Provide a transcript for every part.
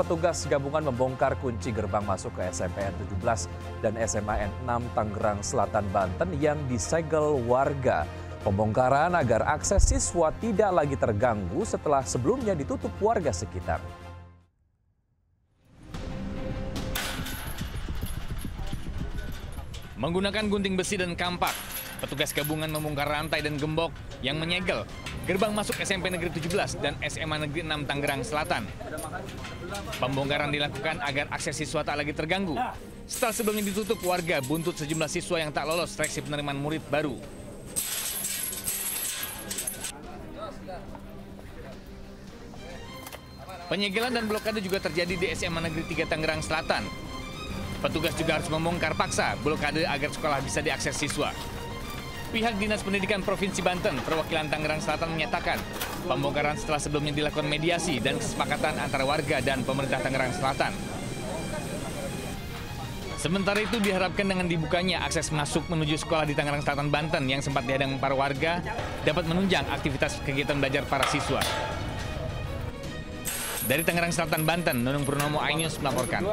petugas gabungan membongkar kunci gerbang masuk ke SMPN 17 dan SMA N6 Tangerang Selatan, Banten yang disegel warga. Pembongkaran agar akses siswa tidak lagi terganggu setelah sebelumnya ditutup warga sekitar. Menggunakan gunting besi dan kampak, petugas gabungan membongkar rantai dan gembok yang menyegel gerbang masuk SMP Negeri 17 dan SMA Negeri 6 Tangerang Selatan. Pembongkaran dilakukan agar akses siswa tak lagi terganggu. Setelah sebelumnya ditutup warga buntut sejumlah siswa yang tak lolos seleksi penerimaan murid baru. Penyegelan dan blokade juga terjadi di SMA Negeri 3 Tangerang Selatan. Petugas juga harus membongkar paksa blokade agar sekolah bisa diakses siswa. Pihak Dinas Pendidikan Provinsi Banten, perwakilan Tangerang Selatan menyatakan pembongkaran setelah sebelumnya dilakukan mediasi dan kesepakatan antara warga dan pemerintah Tangerang Selatan. Sementara itu diharapkan dengan dibukanya akses masuk menuju sekolah di Tangerang Selatan, Banten yang sempat dihadang para warga dapat menunjang aktivitas kegiatan belajar para siswa. Dari Tangerang Selatan, Banten, Nunung Purnomo, iNews melaporkan.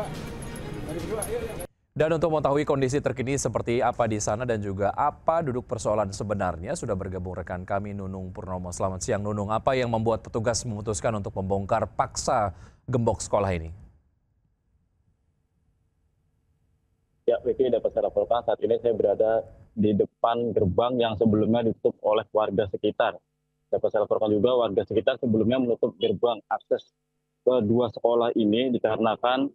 Dan untuk mengetahui kondisi terkini seperti apa di sana dan juga apa duduk persoalan sebenarnya, sudah bergabung rekan kami Nunung Purnomo. Selamat siang Nunung, apa yang membuat petugas memutuskan untuk membongkar paksa gembok sekolah ini? Ya, Vicky, dapat saya laporkan saat ini saya berada di depan gerbang yang sebelumnya ditutup oleh warga sekitar. Dapat saya laporkan juga warga sekitar sebelumnya menutup gerbang akses ke dua sekolah ini dikarenakan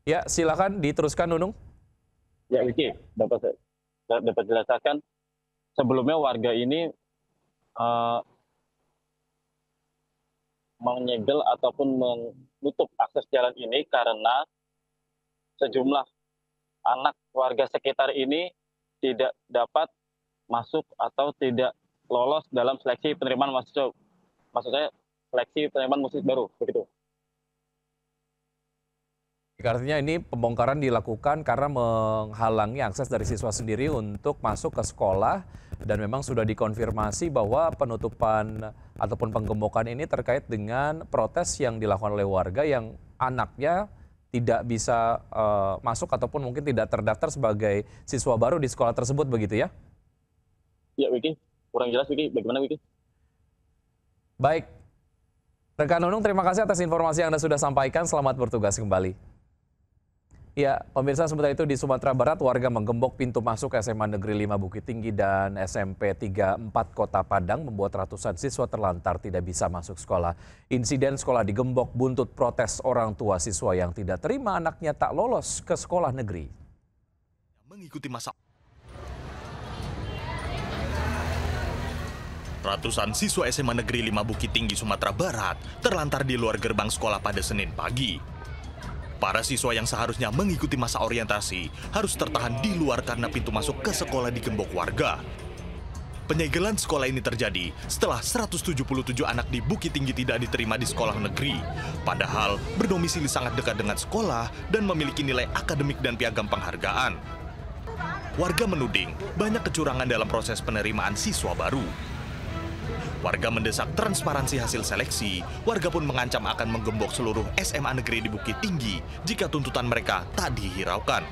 Ya, silakan diteruskan Nunung. Ya, Vicky, dapat jelaskan sebelumnya warga ini menyegel ataupun menutup akses jalan ini karena sejumlah anak warga sekitar ini tidak dapat masuk atau tidak lolos dalam seleksi penerimaan mahasiswa. Maksud saya seleksi penerimaan mahasiswa baru, begitu. Artinya ini pembongkaran dilakukan karena menghalangi akses dari siswa sendiri untuk masuk ke sekolah dan memang sudah dikonfirmasi bahwa penutupan ataupun penggembokan ini terkait dengan protes yang dilakukan oleh warga yang anaknya tidak bisa masuk ataupun mungkin tidak terdaftar sebagai siswa baru di sekolah tersebut, begitu ya? Ya, Wiki, kurang jelas Wiki, bagaimana Wiki? Baik, rekan Nunung, terima kasih atas informasi yang Anda sudah sampaikan. Selamat bertugas kembali. Ya, pemirsa, sementara itu di Sumatera Barat, warga menggembok pintu masuk SMA Negeri 5 Bukit Tinggi dan SMP 34 Kota Padang membuat ratusan siswa terlantar tidak bisa masuk sekolah. Insiden sekolah digembok buntut protes orang tua siswa yang tidak terima anaknya tak lolos ke sekolah negeri. Mengikuti masa ratusan siswa SMA Negeri 5 Bukit Tinggi Sumatera Barat terlantar di luar gerbang sekolah pada Senin pagi. Para siswa yang seharusnya mengikuti masa orientasi harus tertahan di luar karena pintu masuk ke sekolah digembok warga. Penyegelan sekolah ini terjadi setelah 177 anak di Bukit Tinggi tidak diterima di sekolah negeri. Padahal berdomisili sangat dekat dengan sekolah dan memiliki nilai akademik dan piagam penghargaan. Warga menuding banyak kecurangan dalam proses penerimaan siswa baru. Warga mendesak transparansi hasil seleksi. Warga pun mengancam akan menggembok seluruh SMA negeri di Bukit Tinggi jika tuntutan mereka tak dihiraukan.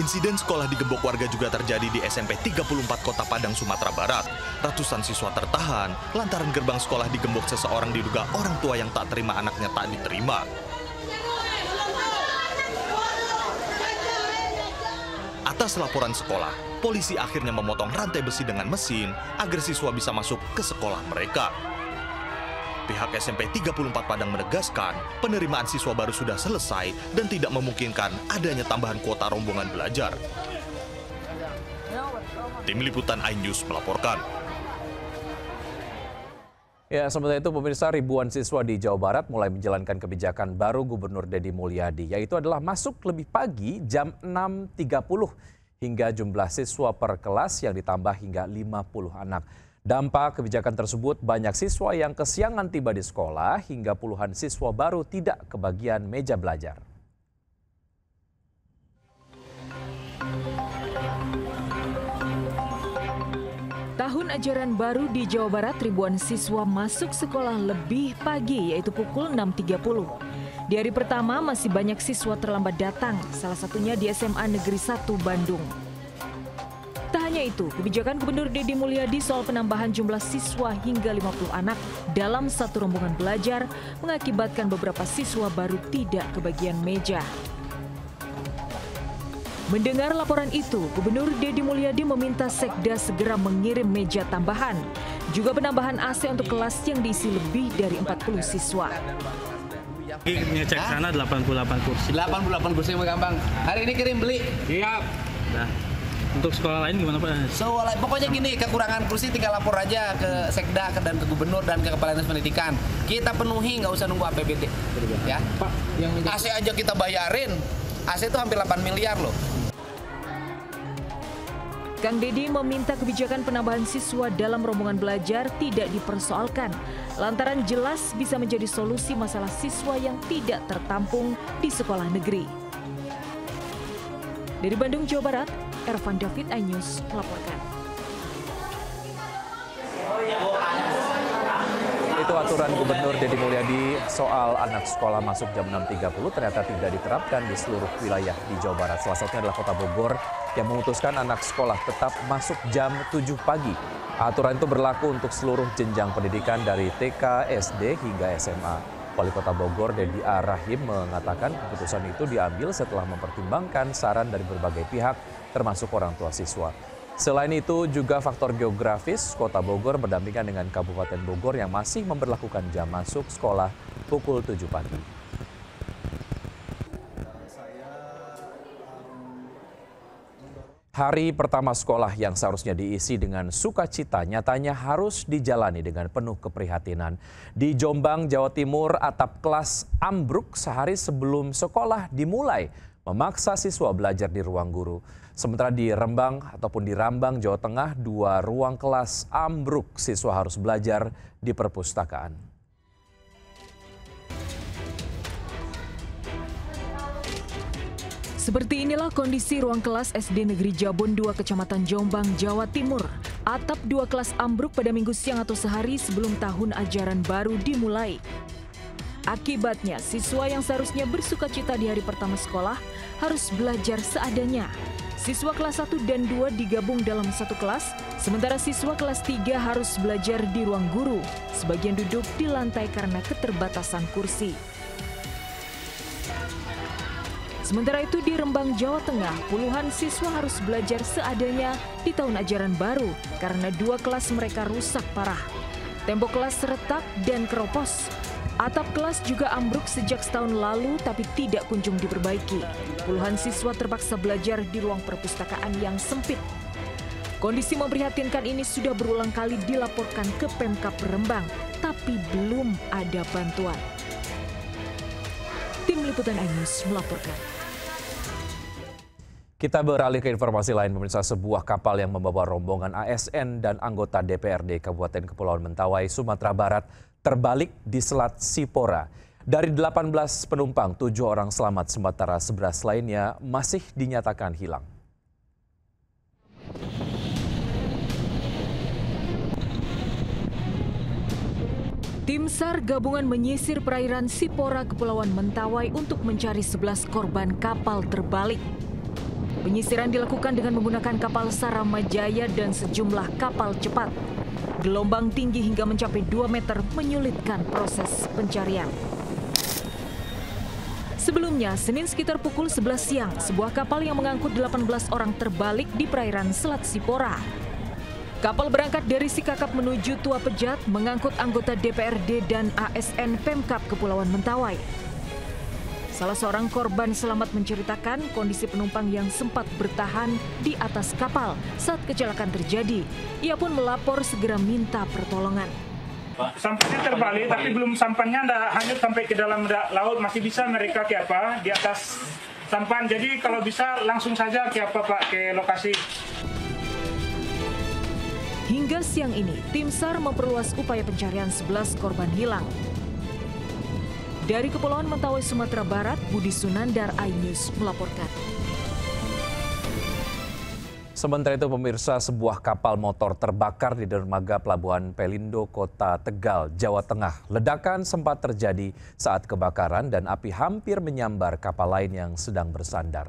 Insiden sekolah digembok warga juga terjadi di SMP 34 Kota Padang, Sumatera Barat. Ratusan siswa tertahan lantaran gerbang sekolah digembok seseorang diduga orang tua yang tak terima anaknya tak diterima. Atas laporan sekolah, polisi akhirnya memotong rantai besi dengan mesin agar siswa bisa masuk ke sekolah mereka. Pihak SMP 34 Padang menegaskan penerimaan siswa baru sudah selesai dan tidak memungkinkan adanya tambahan kuota rombongan belajar. Tim Liputan iNews melaporkan. Ya, sementara itu pemirsa, ribuan siswa di Jawa Barat mulai menjalankan kebijakan baru Gubernur Deddy Mulyadi, yaitu adalah masuk lebih pagi jam 6.30 hingga jumlah siswa per kelas yang ditambah hingga 50 anak. Dampak kebijakan tersebut, banyak siswa yang kesiangan tiba di sekolah hingga puluhan siswa baru tidak kebagian meja belajar. Tahun ajaran baru di Jawa Barat, ribuan siswa masuk sekolah lebih pagi, yaitu pukul 6.30. Di hari pertama masih banyak siswa terlambat datang, salah satunya di SMA Negeri 1 Bandung. Tak hanya itu, kebijakan Gubernur Deddy Mulyadi soal penambahan jumlah siswa hingga 50 anak dalam satu rombongan belajar mengakibatkan beberapa siswa baru tidak kebagian meja. Mendengar laporan itu, Gubernur Deddy Mulyadi meminta Sekda segera mengirim meja tambahan, juga penambahan AC untuk kelas yang diisi lebih dari 40 siswa. Ngecek sana 88 kursi. 88 kursi yang gampang. Hari ini kirim beli. Siap. Nah, untuk sekolah lain gimana Pak? Pokoknya gini, kekurangan kursi tinggal lapor aja ke Sekda dan ke Gubernur dan ke Kepala Dinas Pendidikan. Kita penuhi, nggak usah nunggu APBD. Ya. Pak, yang AC aja kita bayarin. AC itu hampir 8 miliar loh. Kang Deddy meminta kebijakan penambahan siswa dalam rombongan belajar tidak dipersoalkan, lantaran jelas bisa menjadi solusi masalah siswa yang tidak tertampung di sekolah negeri. Dari Bandung, Jawa Barat, Ervan David, iNews melaporkan. Itu aturan Gubernur Deddy Mulyadi soal anak sekolah masuk jam 6.30 ternyata tidak diterapkan di seluruh wilayah di Jawa Barat. Salah satunya adalah Kota Bogor yang memutuskan anak sekolah tetap masuk jam 7 pagi. Aturan itu berlaku untuk seluruh jenjang pendidikan dari TK, SD hingga SMA. Wali Kota Bogor, Dedi A. Rahim, mengatakan keputusan itu diambil setelah mempertimbangkan saran dari berbagai pihak, termasuk orang tua siswa. Selain itu juga faktor geografis, Kota Bogor berdampingan dengan Kabupaten Bogor yang masih memberlakukan jam masuk sekolah pukul 7 pagi. Hari pertama sekolah yang seharusnya diisi dengan sukacita nyatanya harus dijalani dengan penuh keprihatinan. Di Jombang, Jawa Timur, atap kelas ambruk sehari sebelum sekolah dimulai, memaksa siswa belajar di ruang guru. Sementara di Rembang ataupun di Rambang, Jawa Tengah, 2 ruang kelas ambruk, siswa harus belajar di perpustakaan. Seperti inilah kondisi ruang kelas SD Negeri Jabon 2 Kecamatan Jombang, Jawa Timur. Atap 2 kelas ambruk pada Minggu siang atau sehari sebelum tahun ajaran baru dimulai. Akibatnya, siswa yang seharusnya bersukacita di hari pertama sekolah harus belajar seadanya. Siswa kelas 1 dan 2 digabung dalam satu kelas, sementara siswa kelas 3 harus belajar di ruang guru. Sebagian duduk di lantai karena keterbatasan kursi. Sementara itu di Rembang, Jawa Tengah, puluhan siswa harus belajar seadanya di tahun ajaran baru karena 2 kelas mereka rusak parah. Tembok kelas retak dan keropos. Atap kelas juga ambruk sejak setahun lalu tapi tidak kunjung diperbaiki. Puluhan siswa terpaksa belajar di ruang perpustakaan yang sempit. Kondisi memprihatinkan ini sudah berulang kali dilaporkan ke Pemkab Rembang, tapi belum ada bantuan. Tim Liputan iNews melaporkan. Kita beralih ke informasi lain, pemirsa. Sebuah kapal yang membawa rombongan ASN dan anggota DPRD Kabupaten Kepulauan Mentawai, Sumatera Barat terbalik di Selat Sipora. Dari 18 penumpang, 7 orang selamat, sementara 11 lainnya masih dinyatakan hilang. Tim SAR gabungan menyisir perairan Sipora, Kepulauan Mentawai untuk mencari 11 korban kapal terbalik. Penyisiran dilakukan dengan menggunakan kapal Saramajaya dan sejumlah kapal cepat. Gelombang tinggi hingga mencapai 2 meter menyulitkan proses pencarian. Sebelumnya, Senin sekitar pukul 11 siang, sebuah kapal yang mengangkut 18 orang terbalik di perairan Selat Sipora. Kapal berangkat dari Sikakap menuju Tua Pejat, mengangkut anggota DPRD dan ASN Pemkab Kepulauan Mentawai. Salah seorang korban selamat menceritakan kondisi penumpang yang sempat bertahan di atas kapal saat kecelakaan terjadi. Ia pun melapor segera minta pertolongan. Sampannya terbalik, tapi belum sampannya ada hanyut sampai ke dalam laut, masih bisa mereka di atas sampan. Jadi kalau bisa langsung saja Pak ke lokasi. Hingga siang ini, tim SAR memperluas upaya pencarian 11 korban hilang. Dari Kepulauan Mentawai, Sumatera Barat, Budi Sunandar, iNews melaporkan. Sementara itu pemirsa, sebuah kapal motor terbakar di dermaga Pelabuhan Pelindo, Kota Tegal, Jawa Tengah. Ledakan sempat terjadi saat kebakaran dan api hampir menyambar kapal lain yang sedang bersandar.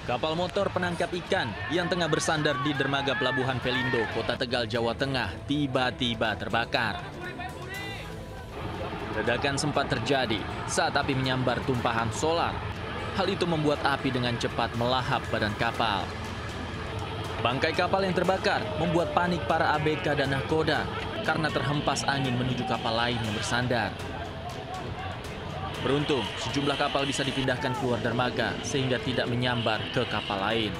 Kapal motor penangkap ikan yang tengah bersandar di dermaga Pelabuhan Pelindo, Kota Tegal, Jawa Tengah, tiba-tiba terbakar. Ledakan sempat terjadi saat api menyambar tumpahan solar. Hal itu membuat api dengan cepat melahap badan kapal. Bangkai kapal yang terbakar membuat panik para ABK dan nahkoda karena terhempas angin menuju kapal lain yang bersandar. Beruntung, sejumlah kapal bisa dipindahkan keluar dermaga sehingga tidak menyambar ke kapal lain.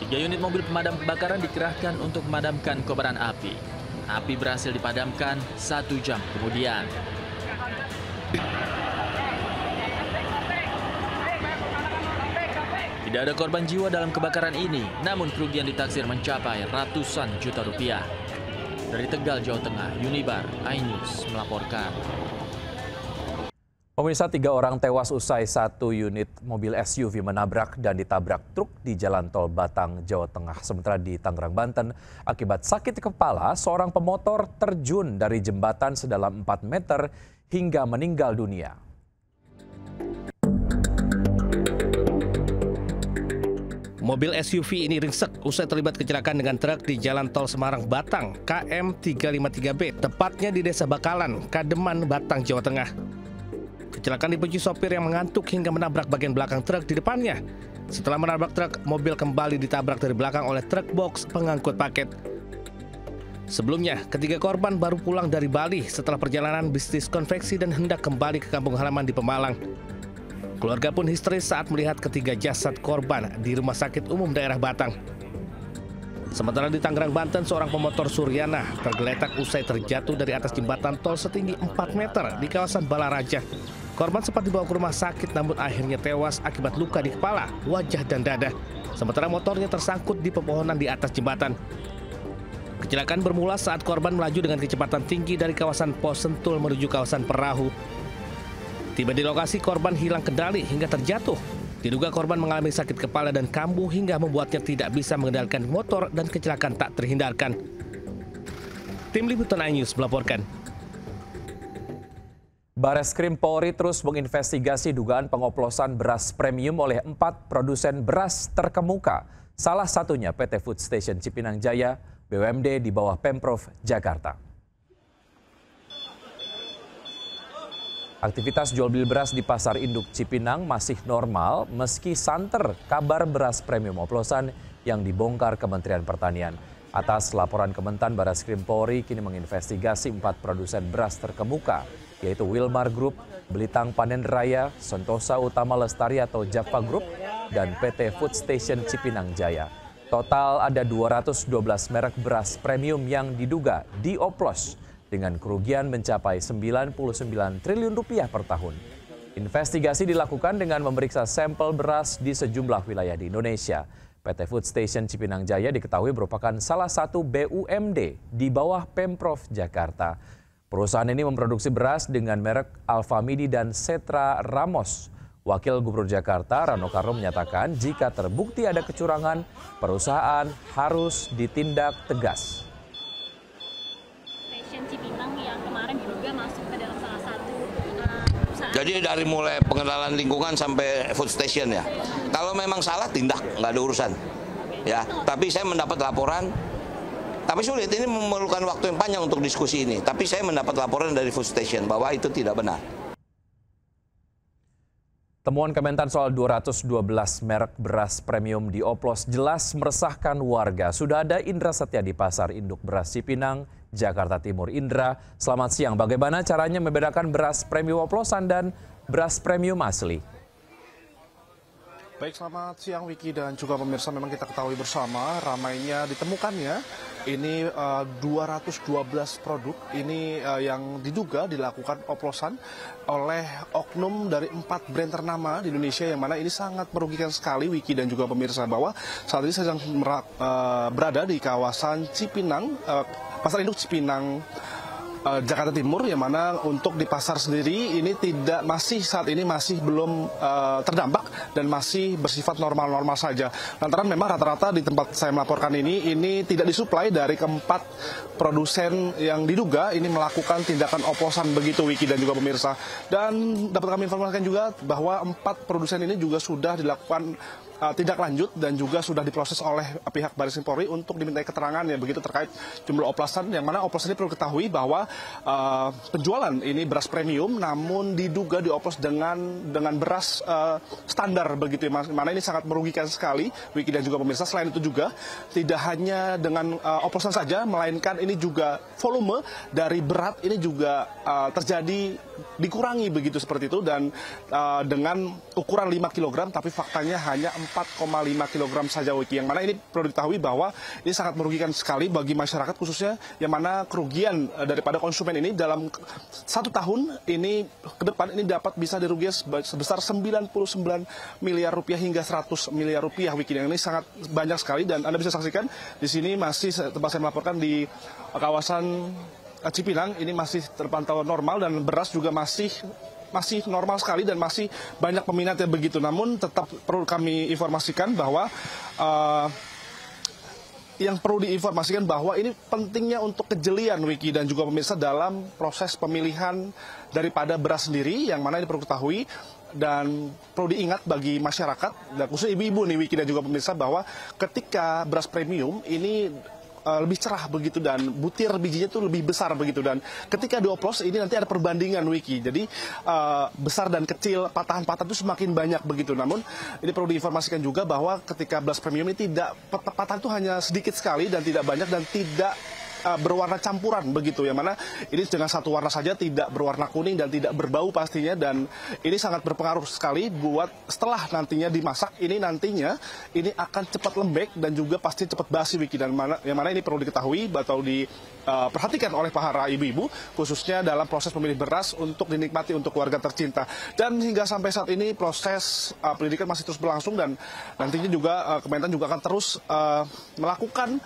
Tiga unit mobil pemadam kebakaran dikerahkan untuk memadamkan kobaran api. Api berhasil dipadamkan 1 jam kemudian. Tidak ada korban jiwa dalam kebakaran ini, namun kerugian ditaksir mencapai ratusan juta rupiah. Dari Tegal, Jawa Tengah, Unibar, iNews melaporkan. Pemirsa, 3 orang tewas usai 1 unit mobil SUV menabrak dan ditabrak truk di Jalan Tol Batang, Jawa Tengah. Sementara di Tangerang, Banten, akibat sakit kepala, seorang pemotor terjun dari jembatan sedalam 4 meter hingga meninggal dunia. Mobil SUV ini ringsek usai terlibat kecelakaan dengan truk di Jalan Tol Semarang Batang KM 353B, tepatnya di Desa Bakalan, Kademan, Batang, Jawa Tengah. Kecelakaan dipicu sopir yang mengantuk hingga menabrak bagian belakang truk di depannya. Setelah menabrak truk, mobil kembali ditabrak dari belakang oleh truk box pengangkut paket. Sebelumnya, ketiga korban baru pulang dari Bali setelah perjalanan bisnis konveksi dan hendak kembali ke kampung halaman di Pemalang. Keluarga pun histeris saat melihat ketiga jasad korban di Rumah Sakit Umum Daerah Batang. Sementara di Tangerang, Banten, seorang pemotor Suryana tergeletak usai terjatuh dari atas jembatan tol setinggi 4 meter di kawasan Balaraja. Korban sempat dibawa ke rumah sakit namun akhirnya tewas akibat luka di kepala, wajah, dan dada. Sementara motornya tersangkut di pepohonan di atas jembatan. Kecelakaan bermula saat korban melaju dengan kecepatan tinggi dari kawasan Pos Sentul menuju kawasan Perahu. Tiba di lokasi, korban hilang kendali hingga terjatuh. Diduga korban mengalami sakit kepala dan kambuh hingga membuatnya tidak bisa mengendalikan motor dan kecelakaan tak terhindarkan. Tim Liputan iNews melaporkan. Bareskrim Polri terus menginvestigasi dugaan pengoplosan beras premium oleh 4 produsen beras terkemuka. Salah satunya PT Food Station Cipinang Jaya, BUMD di bawah Pemprov Jakarta. Aktivitas jual beli beras di Pasar Induk Cipinang masih normal meski santer kabar beras premium oplosan yang dibongkar Kementerian Pertanian. Atas laporan Kementan, Bareskrim Polri kini menginvestigasi 4 produsen beras terkemuka, yaitu Wilmar Group, Belitang Panen Raya, Sentosa Utama Lestari atau Java Group, dan PT Food Station Cipinang Jaya. Total ada 212 merek beras premium yang diduga dioplos dengan kerugian mencapai 99 triliun rupiah per tahun. Investigasi dilakukan dengan memeriksa sampel beras di sejumlah wilayah di Indonesia. PT Food Station Cipinang Jaya diketahui merupakan salah satu BUMD di bawah Pemprov Jakarta. Perusahaan ini memproduksi beras dengan merek Alfamidi dan Setra Ramos. Wakil Gubernur Jakarta Rano Karno menyatakan jika terbukti ada kecurangan, perusahaan harus ditindak tegas. Cipinang yang kemarin diduga masuk ke dalam salah satu perusahaan. Jadi dari mulai pengenalan lingkungan sampai food station ya. Kalau memang salah tindak, nggak ada urusan. Ya, tapi saya mendapat laporan. Tapi sulit, ini memerlukan waktu yang panjang untuk diskusi ini. Tapi saya mendapat laporan dari food station bahwa itu tidak benar. Temuan Kementan soal 212 merek beras premium dioplos jelas meresahkan warga. Sudah ada Indra Setia di Pasar Induk Beras Cipinang, Jakarta Timur. Indra, selamat siang. Bagaimana caranya membedakan beras premium oplosan dan beras premium asli? Baik, selamat siang Wiki dan juga pemirsa. Memang kita ketahui bersama ramainya ditemukannya Ini 212 produk ini yang diduga dilakukan oplosan oleh oknum dari 4 brand ternama di Indonesia, yang mana ini sangat merugikan sekali Wiki dan juga pemirsa, bahwa saat ini sedang berada di kawasan Cipinang, Pasar Induk Cipinang, Jakarta Timur, yang mana untuk di pasar sendiri ini saat ini masih belum terdampak dan masih bersifat normal-normal saja. Lantaran memang rata-rata di tempat saya melaporkan ini tidak disuplai dari keempat produsen yang diduga ini melakukan tindakan oplosan begitu, Wiki dan juga pemirsa. Dan dapat kami informasikan juga bahwa 4 produsen ini juga sudah dilakukan tindak lanjut dan juga sudah diproses oleh pihak Baris Krim Polri untuk dimintai keterangan ya begitu terkait jumlah oplosan, yang mana oplosan ini perlu ketahui bahwa penjualan ini beras premium namun diduga dioplos dengan beras standar begitu, mana ini sangat merugikan sekali Wiki dan juga pemirsa. Selain itu juga tidak hanya dengan oplosan saja, melainkan ini juga volume dari berat ini juga dikurangi begitu seperti itu, dan dengan ukuran 5 kg tapi faktanya hanya 4,5 kg saja, Wiki, yang mana ini perlu diketahui bahwa ini sangat merugikan sekali bagi masyarakat, khususnya yang mana kerugian daripada konsumen ini dalam 1 tahun ini ke depan ini dapat bisa dirugikan sebesar 99 miliar rupiah hingga 100 miliar rupiah, Wiki, yang ini sangat banyak sekali. Dan Anda bisa saksikan di sini masih tempat saya melaporkan di kawasan Cipinang ini masih terpantau normal, dan beras juga masih normal sekali dan masih banyak peminatnya begitu. Namun tetap perlu kami informasikan bahwa yang perlu diinformasikan bahwa ini pentingnya untuk kejelian, Wiki dan juga pemirsa, dalam proses pemilihan daripada beras sendiri, yang mana ini perlu ketahui dan perlu diingat bagi masyarakat, dan khususnya ibu-ibu nih, Wiki dan juga pemirsa, bahwa ketika beras premium ini lebih cerah begitu dan butir bijinya itu lebih besar begitu, dan ketika dioplos ini nanti ada perbandingan, Wiki, jadi besar dan kecil, patahan-patahan itu semakin banyak begitu. Namun ini perlu diinformasikan juga bahwa ketika beras premium ini patahan itu hanya sedikit sekali dan tidak banyak dan tidak berwarna campuran begitu, yang mana ini dengan satu warna saja, tidak berwarna kuning dan tidak berbau pastinya, dan ini sangat berpengaruh sekali buat setelah nantinya dimasak ini ini akan cepat lembek dan juga pasti cepat basi, Wiki, dan yang mana ini perlu diketahui atau diperhatikan oleh para ibu-ibu khususnya dalam proses memilih beras untuk dinikmati untuk keluarga tercinta. Dan hingga sampai saat ini proses pendidikan masih terus berlangsung, dan nantinya juga Kementan juga akan terus melakukan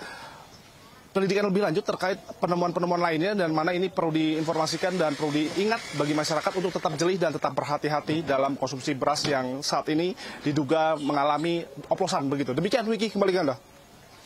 pendidikan lebih lanjut terkait penemuan-penemuan lainnya, dan mana ini perlu diinformasikan dan perlu diingat bagi masyarakat untuk tetap jeli dan tetap berhati-hati dalam konsumsi beras yang saat ini diduga mengalami oplosan begitu. Demikian, Wiki, kembali ke Anda.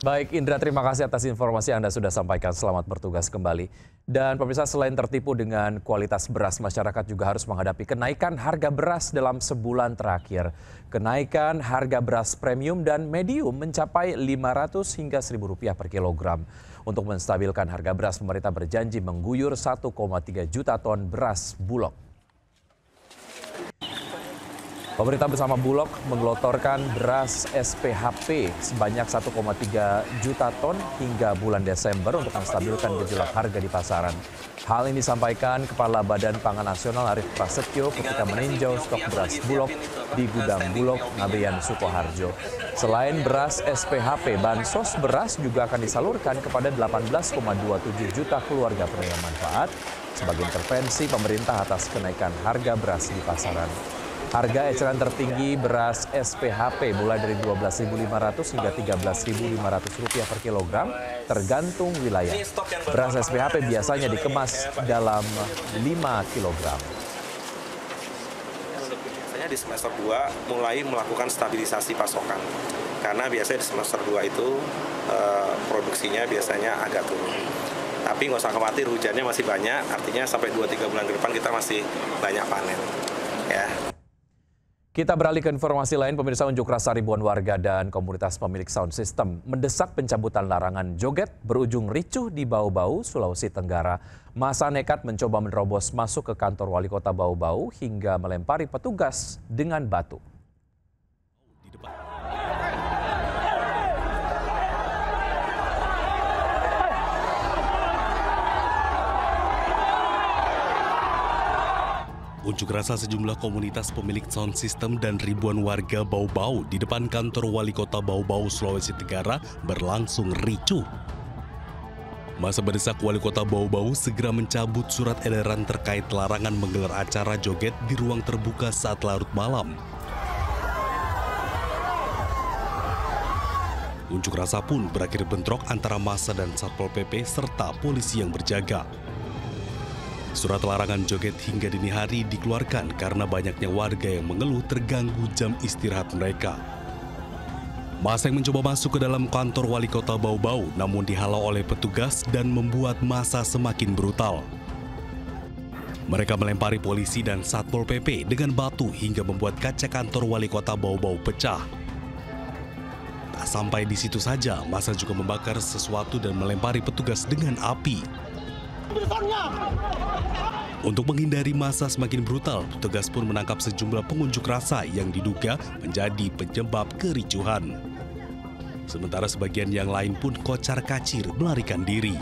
Baik, Indra, terima kasih atas informasi Anda sudah sampaikan. Selamat bertugas kembali. Dan pemirsa, selain tertipu dengan kualitas beras, masyarakat juga harus menghadapi kenaikan harga beras dalam sebulan terakhir. Kenaikan harga beras premium dan medium mencapai Rp500 hingga Rp1.000 per kilogram. Untuk menstabilkan harga beras, pemerintah berjanji mengguyur 1,3 juta ton beras Bulog. Pemerintah bersama Bulog menggelontorkan beras SPHP sebanyak 1,3 juta ton hingga bulan Desember untuk menstabilkan gejolak harga di pasaran. Hal ini disampaikan Kepala Badan Pangan Nasional Arief Prasetyo ketika meninjau stok beras Bulog di gudang Bulog Ngabeyan Sukoharjo. Selain beras SPHP, bansos beras juga akan disalurkan kepada 18,27 juta keluarga penerima manfaat sebagai intervensi pemerintah atas kenaikan harga beras di pasaran. Harga eceran tertinggi beras SPHP mulai dari Rp12.500 hingga Rp13.500 per kilogram tergantung wilayah. Beras SPHP biasanya dikemas dalam 5 kilogram. Biasanya di semester 2 mulai melakukan stabilisasi pasokan. Karena biasanya di semester 2 itu produksinya biasanya agak turun. Tapi nggak usah khawatir, hujannya masih banyak, artinya sampai 2-3 bulan ke depan kita masih banyak panen. Ya. Kita beralih ke informasi lain. Pemirsa, unjuk rasa ribuan warga dan komunitas pemilik sound system mendesak pencabutan larangan joget berujung ricuh di Bau-Bau, Sulawesi Tenggara. Masa nekat mencoba menerobos masuk ke kantor wali kota Bau-Bau hingga melempari petugas dengan batu. Unjuk rasa sejumlah komunitas pemilik sound system dan ribuan warga Bau-Bau di depan kantor wali kota Bau-Bau, Sulawesi Tenggara berlangsung ricuh. Masa mendesak Wali Kota Bau-Bau segera mencabut surat edaran terkait larangan menggelar acara joget di ruang terbuka saat larut malam. Unjuk rasa pun berakhir bentrok antara massa dan Satpol PP serta polisi yang berjaga. Surat larangan joget hingga dini hari dikeluarkan karena banyaknya warga yang mengeluh terganggu jam istirahat mereka. Massa yang mencoba masuk ke dalam kantor Wali Kota Bau-Bau namun dihalau oleh petugas dan membuat massa semakin brutal. Mereka melempari polisi dan Satpol PP dengan batu hingga membuat kaca kantor Wali Kota Bau-Bau pecah. Tak sampai di situ saja, massa juga membakar sesuatu dan melempari petugas dengan api. Untuk menghindari massa semakin brutal, petugas pun menangkap sejumlah pengunjuk rasa yang diduga menjadi penyebab kericuhan. Sementara sebagian yang lain pun kocar-kacir melarikan diri.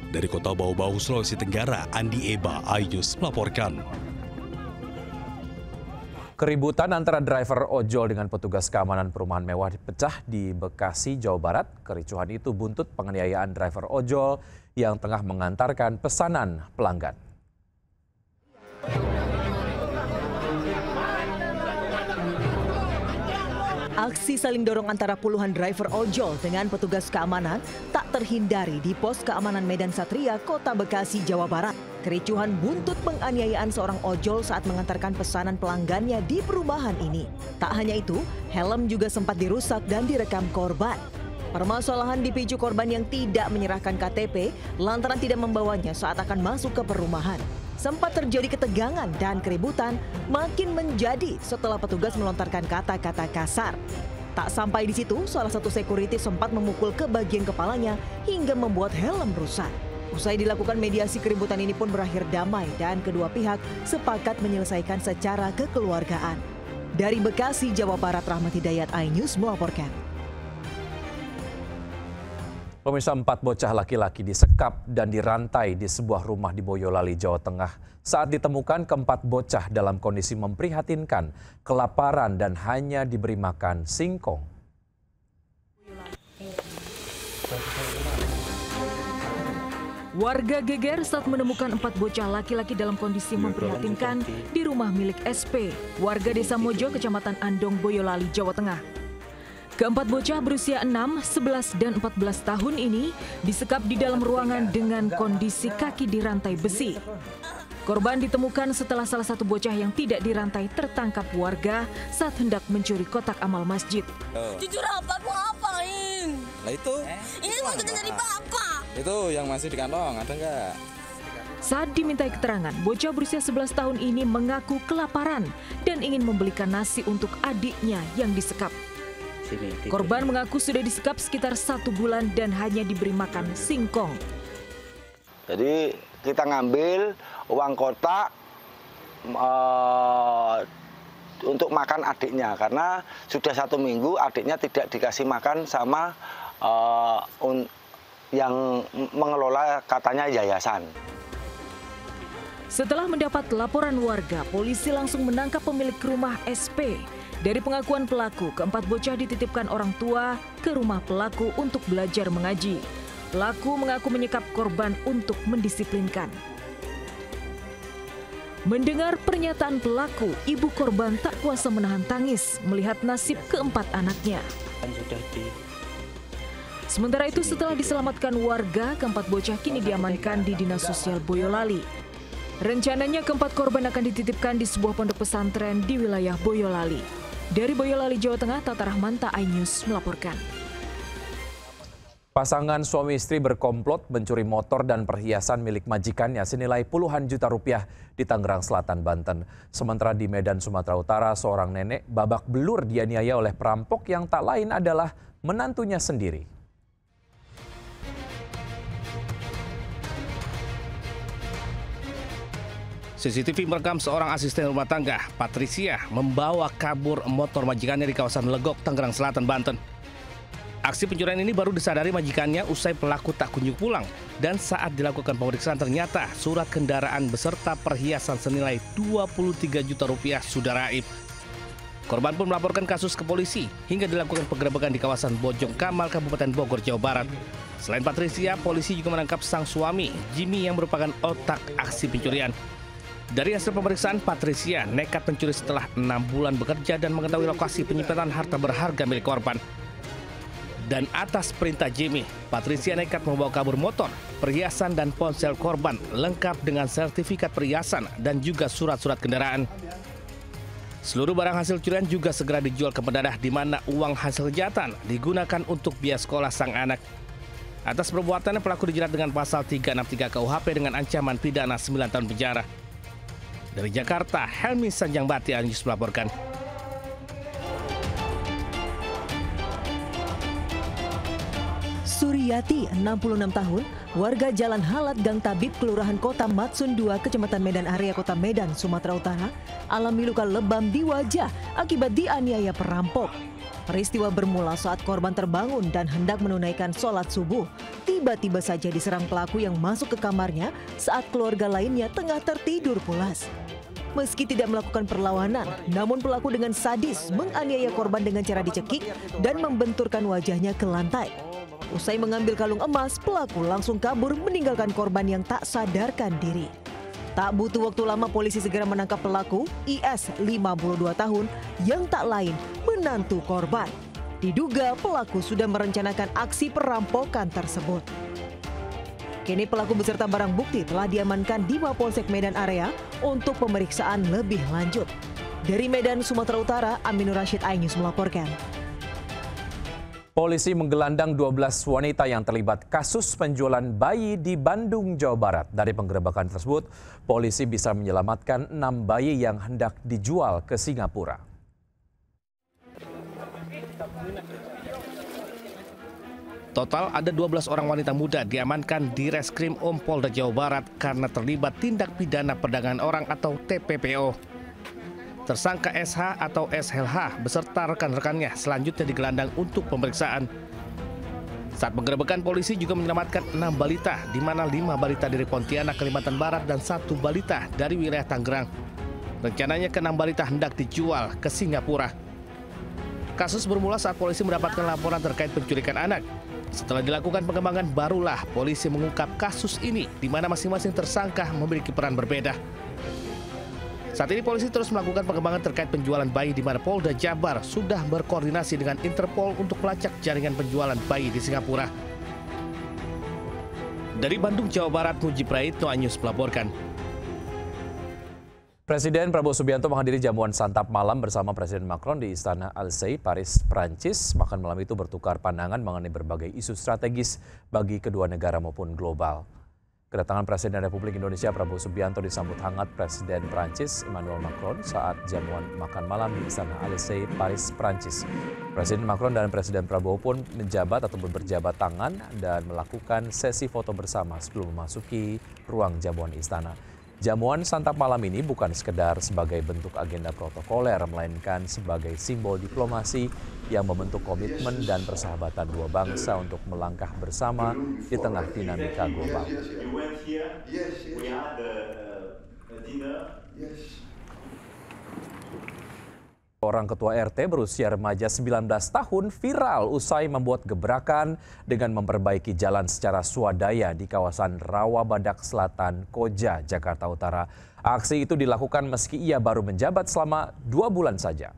Dari Kota Bau-Bau, Sulawesi Tenggara, Andi Eba, iNews melaporkan. Keributan antara driver ojol dengan petugas keamanan perumahan mewah dipecah di Bekasi, Jawa Barat. Kericuhan itu buntut penganiayaan driver ojol yang tengah mengantarkan pesanan pelanggan. Aksi saling dorong antara puluhan driver ojol dengan petugas keamanan tak terhindari di pos keamanan Medan Satria, Kota Bekasi, Jawa Barat. Kericuhan buntut penganiayaan seorang ojol saat mengantarkan pesanan pelanggannya di perumahan ini. Tak hanya itu, helm juga sempat dirusak dan direkam korban. Permasalahan dipicu korban yang tidak menyerahkan KTP lantaran tidak membawanya saat akan masuk ke perumahan. Sempat terjadi ketegangan dan keributan makin menjadi setelah petugas melontarkan kata-kata kasar. Tak sampai di situ, salah satu security sempat memukul ke bagian kepalanya hingga membuat helm rusak. Usai dilakukan mediasi, keributan ini pun berakhir damai dan kedua pihak sepakat menyelesaikan secara kekeluargaan. Dari Bekasi, Jawa Barat, Rahmat Hidayat, iNews melaporkan. Pemirsa, 4 bocah laki-laki disekap dan dirantai di sebuah rumah di Boyolali, Jawa Tengah. Saat ditemukan, keempat bocah dalam kondisi memprihatinkan, kelaparan dan hanya diberi makan singkong. Warga geger saat menemukan 4 bocah laki-laki dalam kondisi memprihatinkan di rumah milik SP, warga Desa Mojo, Kecamatan Andong, Boyolali, Jawa Tengah. Keempat bocah berusia 6, 11, dan 14 tahun ini disekap di dalam ruangan dengan kondisi kaki dirantai besi. Korban ditemukan setelah salah satu bocah yang tidak dirantai tertangkap warga saat hendak mencuri kotak amal masjid. Jujur apa? Aku ngapain? Lah itu? Ini semua dari Bapak. Itu yang masih di kantong, ada nggak? Saat dimintai keterangan, bocah berusia 11 tahun ini mengaku kelaparan dan ingin membelikan nasi untuk adiknya yang disekap. Korban mengaku sudah disekap sekitar 1 bulan dan hanya diberi makan singkong. Jadi kita ngambil uang kotak untuk makan adiknya karena sudah 1 minggu adiknya tidak dikasih makan sama yang mengelola katanya yayasan. Setelah mendapat laporan warga, polisi langsung menangkap pemilik rumah SP. Dari pengakuan pelaku, keempat bocah dititipkan orang tua ke rumah pelaku untuk belajar mengaji. Pelaku mengaku menyekap korban untuk mendisiplinkan. Mendengar pernyataan pelaku, ibu korban tak kuasa menahan tangis melihat nasib keempat anaknya. Sementara itu, setelah diselamatkan warga, keempat bocah kini diamankan di Dinas Sosial Boyolali. Rencananya keempat korban akan dititipkan di sebuah pondok pesantren di wilayah Boyolali. Dari Boyolali, Jawa Tengah, Tata Rahmanta, iNews melaporkan. Pasangan suami istri berkomplot mencuri motor dan perhiasan milik majikannya senilai puluhan juta rupiah di Tangerang Selatan, Banten. Sementara di Medan, Sumatera Utara, seorang nenek babak belur dianiaya oleh perampok yang tak lain adalah menantunya sendiri. CCTV merekam seorang asisten rumah tangga, Patricia, membawa kabur motor majikannya di kawasan Legok, Tangerang Selatan, Banten. Aksi pencurian ini baru disadari majikannya usai pelaku tak kunjung pulang. Dan saat dilakukan pemeriksaan ternyata surat kendaraan beserta perhiasan senilai 23 juta rupiah sudah raib. Korban pun melaporkan kasus ke polisi hingga dilakukan penggerebekan di kawasan Bojong Kamal, Kabupaten Bogor, Jawa Barat. Selain Patricia, polisi juga menangkap sang suami, Jimmy, yang merupakan otak aksi pencurian. Dari hasil pemeriksaan, Patricia nekat mencuri setelah 6 bulan bekerja dan mengetahui lokasi penyimpanan harta berharga milik korban. Dan atas perintah Jimmy, Patricia nekat membawa kabur motor, perhiasan dan ponsel korban lengkap dengan sertifikat perhiasan dan juga surat-surat kendaraan. Seluruh barang hasil curian juga segera dijual ke pendadah di mana uang hasil kejahatan digunakan untuk biaya sekolah sang anak. Atas perbuatannya pelaku dijerat dengan pasal 363 KUHP dengan ancaman pidana 9 tahun penjara. Dari Jakarta, Helmi Sanjangbati News melaporkan. Suryati, 66 tahun, warga Jalan Halat Gang Tabib, Kelurahan Kota Matsun 2, Kecamatan Medan Area Kota Medan, Sumatera Utara, alami luka lebam di wajah akibat dianiaya perampok. Peristiwa bermula saat korban terbangun dan hendak menunaikan sholat subuh. Tiba-tiba saja diserang pelaku yang masuk ke kamarnya saat keluarga lainnya tengah tertidur pulas. Meski tidak melakukan perlawanan, namun pelaku dengan sadis menganiaya korban dengan cara dicekik dan membenturkan wajahnya ke lantai. Usai mengambil kalung emas, pelaku langsung kabur meninggalkan korban yang tak sadarkan diri. Tak butuh waktu lama polisi segera menangkap pelaku, IS 52 tahun, yang tak lain menantu korban. Diduga pelaku sudah merencanakan aksi perampokan tersebut. Kini pelaku beserta barang bukti telah diamankan di Mapolsek Medan Area untuk pemeriksaan lebih lanjut. Dari Medan, Sumatera Utara, Aminur Rashid, iNews melaporkan. Polisi menggelandang 12 wanita yang terlibat kasus penjualan bayi di Bandung, Jawa Barat. Dari penggerebekan tersebut, polisi bisa menyelamatkan 6 bayi yang hendak dijual ke Singapura. Total ada 12 orang wanita muda diamankan di Reskrim Polda Jawa Barat karena terlibat tindak pidana perdagangan orang atau TPPO. Tersangka SH atau SLH beserta rekan-rekannya selanjutnya digelandang untuk pemeriksaan. Saat penggerebekan, polisi juga menyelamatkan 6 balita, di mana 5 balita dari Pontianak, Kalimantan Barat, dan 1 balita dari wilayah Tangerang. Rencananya ke-6 balita hendak dijual ke Singapura. Kasus bermula saat polisi mendapatkan laporan terkait penculikan anak. Setelah dilakukan pengembangan, barulah polisi mengungkap kasus ini, di mana masing-masing tersangka memiliki peran berbeda. Saat ini polisi terus melakukan pengembangan terkait penjualan bayi di mana Polda Jabar sudah berkoordinasi dengan Interpol untuk melacak jaringan penjualan bayi di Singapura. Dari Bandung, Jawa Barat, Muji Praitno, iNews melaporkan. Presiden Prabowo Subianto menghadiri jamuan santap malam bersama Presiden Macron di Istana Élysée, Paris, Prancis. Makan malam itu bertukar pandangan mengenai berbagai isu strategis bagi kedua negara maupun global. Kedatangan Presiden Republik Indonesia Prabowo Subianto disambut hangat Presiden Prancis Emmanuel Macron saat jamuan makan malam di Istana Élysée, Paris, Prancis. Presiden Macron dan Presiden Prabowo pun menjabat ataupun berjabat tangan dan melakukan sesi foto bersama sebelum memasuki ruang jamuan istana. Jamuan santap malam ini bukan sekedar sebagai bentuk agenda protokoler, melainkan sebagai simbol diplomasi yang membentuk komitmen dan persahabatan dua bangsa untuk melangkah bersama di tengah dinamika global. Orang ketua RT berusia remaja 19 tahun viral usai membuat gebrakan dengan memperbaiki jalan secara swadaya di kawasan Rawabadak Selatan, Koja, Jakarta Utara. Aksi itu dilakukan meski ia baru menjabat selama 2 bulan saja.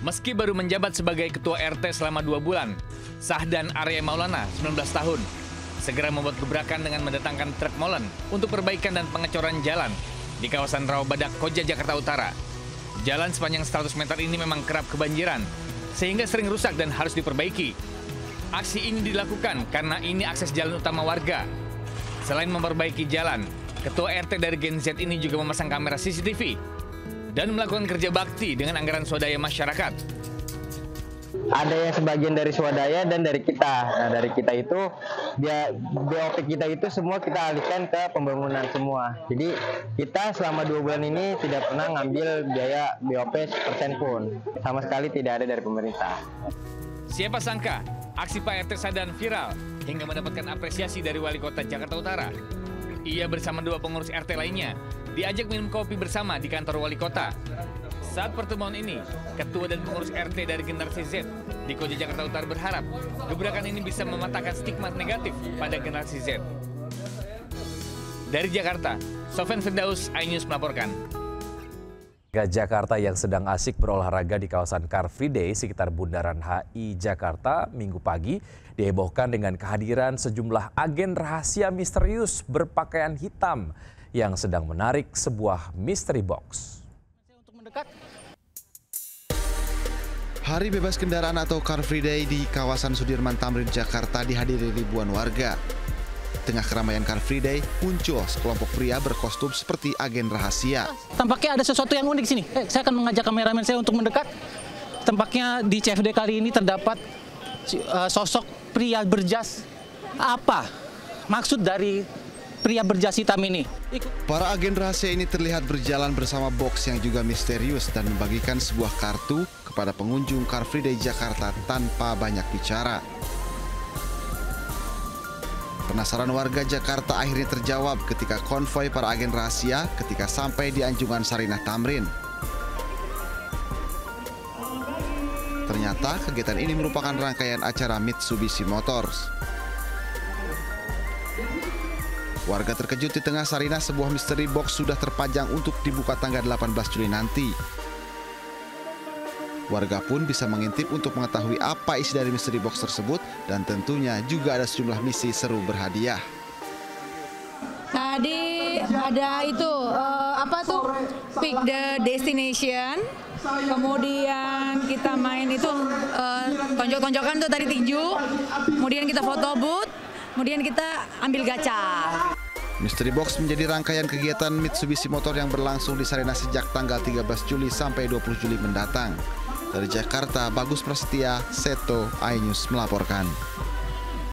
Meski baru menjabat sebagai ketua RT selama 2 bulan, Sahdan Arya Maulana, 19 tahun, segera membuat gebrakan dengan mendatangkan truk molen untuk perbaikan dan pengecoran jalan di kawasan Rawabadak, Koja, Jakarta Utara. Jalan sepanjang 100 meter ini memang kerap kebanjiran, sehingga sering rusak dan harus diperbaiki. Aksi ini dilakukan karena ini akses jalan utama warga. Selain memperbaiki jalan, ketua RT dari Gen Z ini juga memasang kamera CCTV dan melakukan kerja bakti dengan anggaran swadaya masyarakat. Ada yang sebagian dari swadaya dan dari kita. Nah, dari kita itu BOP kita itu semua kita alihkan ke pembangunan semua. Jadi kita selama 2 bulan ini tidak pernah ngambil biaya BOP 1% pun. Sama sekali tidak ada dari pemerintah. Siapa sangka aksi Pak RT Sahdan viral hingga mendapatkan apresiasi dari Wali Kota Jakarta Utara. Ia bersama 2 pengurus RT lainnya diajak minum kopi bersama di kantor wali kota. Saat pertemuan ini, ketua dan pengurus RT dari generasi Z di Koja Jakarta Utara berharap gebrakan ini bisa mematahkan stigma negatif pada generasi Z. Dari Jakarta, Sofyan Firdaus, iNews melaporkan. Jakarta yang sedang asik berolahraga di kawasan Car Free Day sekitar Bundaran HI Jakarta Minggu pagi dihebohkan dengan kehadiran sejumlah agen rahasia misterius berpakaian hitam yang sedang menarik sebuah mystery box. Hari bebas kendaraan atau Car Free Day di kawasan Sudirman Tamrin, Jakarta dihadiri ribuan warga. Tengah keramaian Car Free Day, muncul sekelompok pria berkostum seperti agen rahasia. Tampaknya ada sesuatu yang unik di sini. Saya akan mengajak kameramen saya untuk mendekat. Tampaknya di CFD kali ini terdapat sosok pria berjas. Apa maksud dari pria berjas hitam ini? Para agen rahasia ini terlihat berjalan bersama box yang juga misterius dan membagikan sebuah kartu kepada pengunjung Car Free Day Jakarta tanpa banyak bicara. Penasaran warga Jakarta akhirnya terjawab ketika konvoi para agen rahasia ketika sampai di Anjungan Sarinah Tamrin. Ternyata kegiatan ini merupakan rangkaian acara Mitsubishi Motors. Warga terkejut di tengah Sarinah sebuah misteri box sudah terpajang untuk dibuka tanggal 18 Juli nanti. Warga pun bisa mengintip untuk mengetahui apa isi dari misteri box tersebut dan tentunya juga ada sejumlah misi seru berhadiah. Tadi ada itu pick the destination, kemudian kita main itu tonjok-tonjokan tuh tadi tinju, kemudian kita foto booth, kemudian kita ambil gacha. Mystery Box menjadi rangkaian kegiatan Mitsubishi Motor yang berlangsung di Sarinah sejak tanggal 13 Juli sampai 20 Juli mendatang. Dari Jakarta, Bagus Prasetya, Seto, iNews melaporkan.